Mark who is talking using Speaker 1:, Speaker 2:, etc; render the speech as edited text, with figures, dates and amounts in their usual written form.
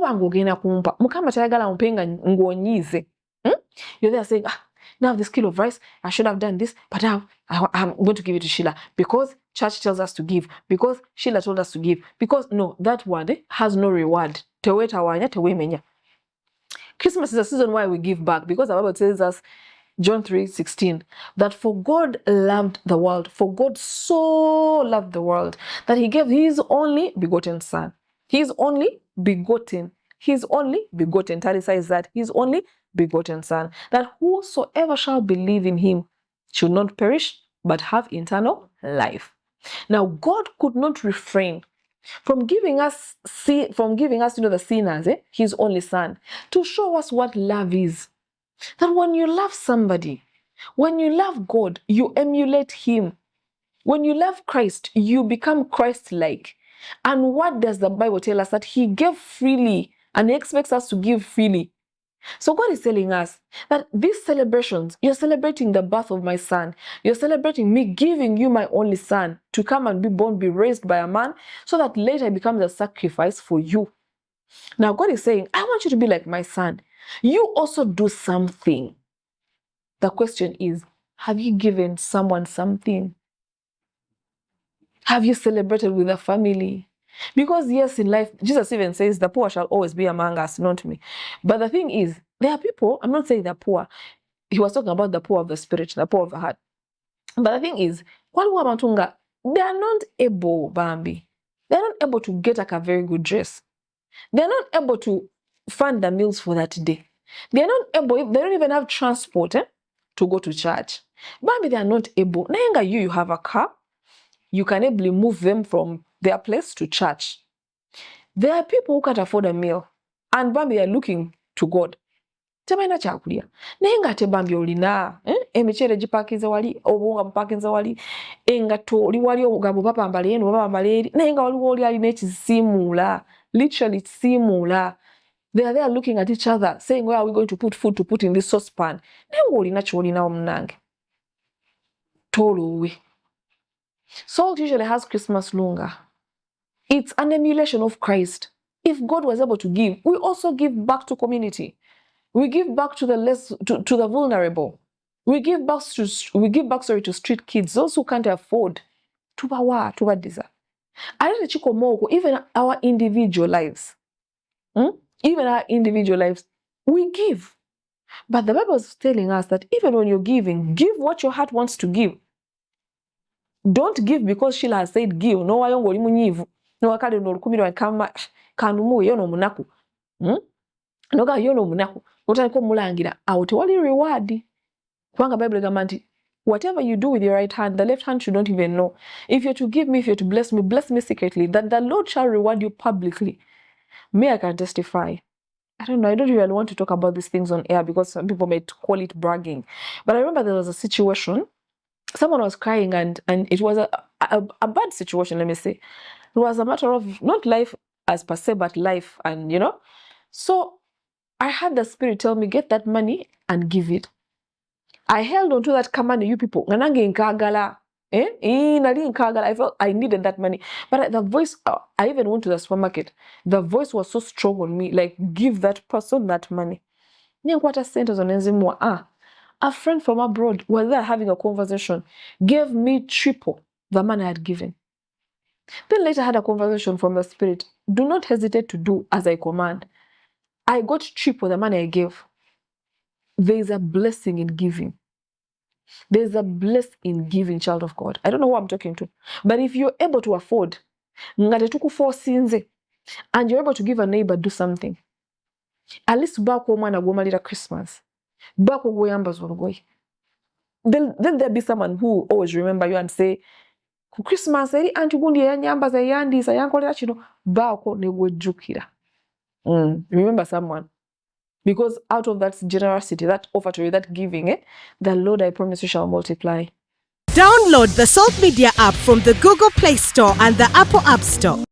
Speaker 1: bwoba ngogenda kumpa mukama tayagala mpenga ngonyize. You're there saying, now this kilo of rice, I should have done this, but now I'm going to give it to Sheila because church tells us to give, because Sheila told us to give, because no, that word has no reward. Christmas is a season why we give back, because the Bible tells us, John 3:16, that for God loved the world, for God so loved the world, that he gave his only begotten son. His only begotten. His only begotten. Tali says that his only begotten son, that whosoever shall believe in him should not perish, but have eternal life. Now, God could not refrain from giving us, the sinners, his only son, to show us what love is. That when you love somebody, when you love God, you emulate him. When you love Christ, you become Christ-like. And what does the Bible tell us? That he gave freely, and he expects us to give freely. So God is telling us that these celebrations, you're celebrating the birth of my son. You're celebrating me giving you my only son to come and be born, be raised by a man, so that later he becomes a sacrifice for you. Now God is saying, I want you to be like my son. You also do something. The question is, have you given someone something? Have you celebrated with a family? Because yes, in life, Jesus even says, the poor shall always be among us, not me. But the thing is, there are people, I'm not saying they're poor. He was talking about the poor of the spirit, the poor of the heart. But the thing is, they are not able, Bambi. They're not able to get like a very good dress. They're not able to fund the meals for that day. They're not able, they don't even have transport to go to church. Bambi, they are not able. Now you have a car. You can ably move them from their place to church. There are people who can't afford a meal, and Bambi are looking to God. Temaina chakulia. Nenga te Bambi olina, emichere jipakiza wali, obunga bupakiza wali, enga toli wali obugambo papa mbali eno baba mbali, nenga wali ali nechisimula, literally simula. They are there looking at each other, saying, where are we going to put food to put in this saucepan? Nenga olina cholina omunange. Toluwe. Salt usually has Christmas longer. It's an emulation of Christ. If God was able to give, we also give back to community. We give back to the to the vulnerable. We give back to street kids, those who can't afford. Even our individual lives. Even our individual lives, we give. But the Bible is telling us that even when you're giving, give what your heart wants to give. Don't give because Sheila has said give. No wayongo oli munyivu. No wakade no lukumiro kama kanumu yono munaku. Noga yono munaku. Otaniko mulangira out wali reward. Kwanga Bible gamba nti whatever you do with your right hand, the left hand should not even know. If you're to give me, if you're to bless me secretly, that the Lord shall reward you publicly. Me, I can testify. I don't know, I don't really want to talk about these things on air because some people may call it bragging. But I remember there was a situation. Someone was crying and it was a bad situation, let me say. It was a matter of not life as per se, but life, and So I had the Spirit tell me, get that money and give it. I held on to that command, you people. I felt I needed that money. But the voice, I even went to the supermarket. The voice was so strong on me, like, give that person that money. A friend from abroad was there having a conversation, gave me triple the money I had given. Then later I had a conversation from the Spirit. Do not hesitate to do as I command. I got triple the money I gave. There is a blessing in giving. There is a blessing in giving, child of God. I don't know who I'm talking to. But if you're able to afford, and you're able to give a neighbor, do something. At least back home and Christmas. Then there'll be someone who always remember you and say, Christmas, remember someone. Because out of that generosity, that offertory, that giving, the Lord, I promise you, shall multiply.
Speaker 2: Download the Salt Media app from the Google Play Store and the Apple App Store.